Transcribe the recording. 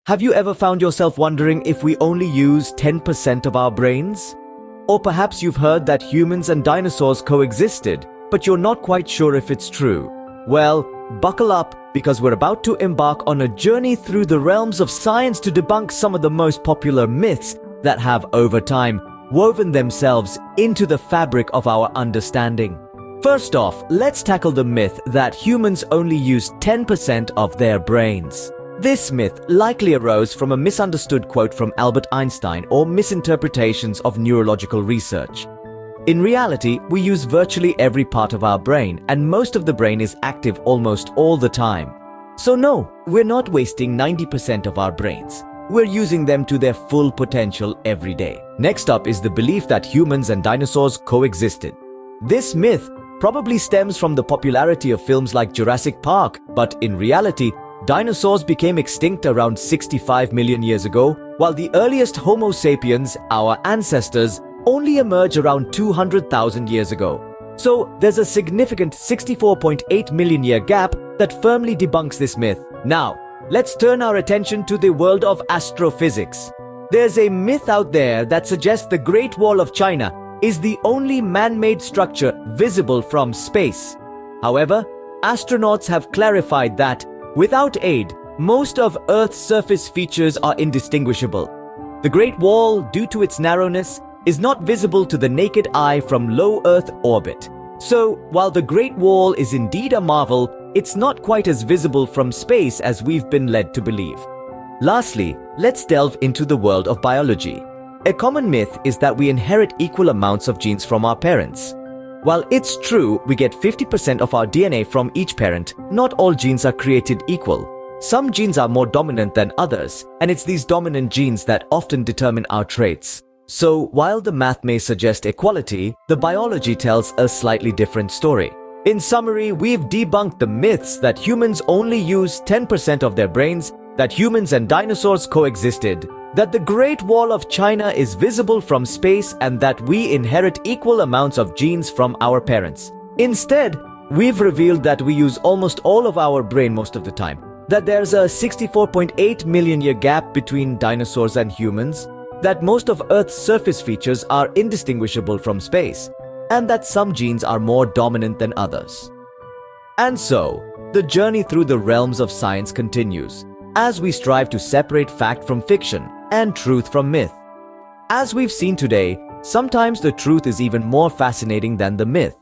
Have you ever found yourself wondering if we only use 10% of our brains? Or perhaps you've heard that humans and dinosaurs coexisted, but you're not quite sure if it's true. Well, buckle up, because we're about to embark on a journey through the realms of science to debunk some of the most popular myths that have, over time, woven themselves into the fabric of our understanding. First off, let's tackle the myth that humans only use 10% of their brains. This myth likely arose from a misunderstood quote from Albert Einstein or misinterpretations of neurological research. In reality, we use virtually every part of our brain, and most of the brain is active almost all the time. So no, we're not wasting 90% of our brains. We're using them to their full potential every day. Next up is the belief that humans and dinosaurs coexisted. This myth probably stems from the popularity of films like Jurassic Park, but in reality, dinosaurs became extinct around 65 million years ago, while the earliest Homo sapiens, our ancestors, only emerged around 200,000 years ago. So there's a significant 64.8 million year gap that firmly debunks this myth. Now, let's turn our attention to the world of astrophysics. There's a myth out there that suggests the Great Wall of China is the only man-made structure visible from space. However, astronauts have clarified that without aid, most of Earth's surface features are indistinguishable. The Great Wall, due to its narrowness, is not visible to the naked eye from low Earth orbit. So, while the Great Wall is indeed a marvel, it's not quite as visible from space as we've been led to believe. Lastly, let's delve into the world of biology. A common myth is that we inherit equal amounts of genes from our parents. While it's true we get 50% of our DNA from each parent, not all genes are created equal. Some genes are more dominant than others, and it's these dominant genes that often determine our traits. So, while the math may suggest equality, the biology tells a slightly different story. In summary, we've debunked the myths that humans only use 10% of their brains, that humans and dinosaurs coexisted, that the Great Wall of China is visible from space, and that we inherit equal amounts of genes from our parents. Instead, we've revealed that we use almost all of our brain most of the time, that there's a 64.8 million year gap between dinosaurs and humans, that most of Earth's surface features are indistinguishable from space, and that some genes are more dominant than others. And so, the journey through the realms of science continues, as we strive to separate fact from fiction and truth from myth. As we've seen today, sometimes the truth is even more fascinating than the myth.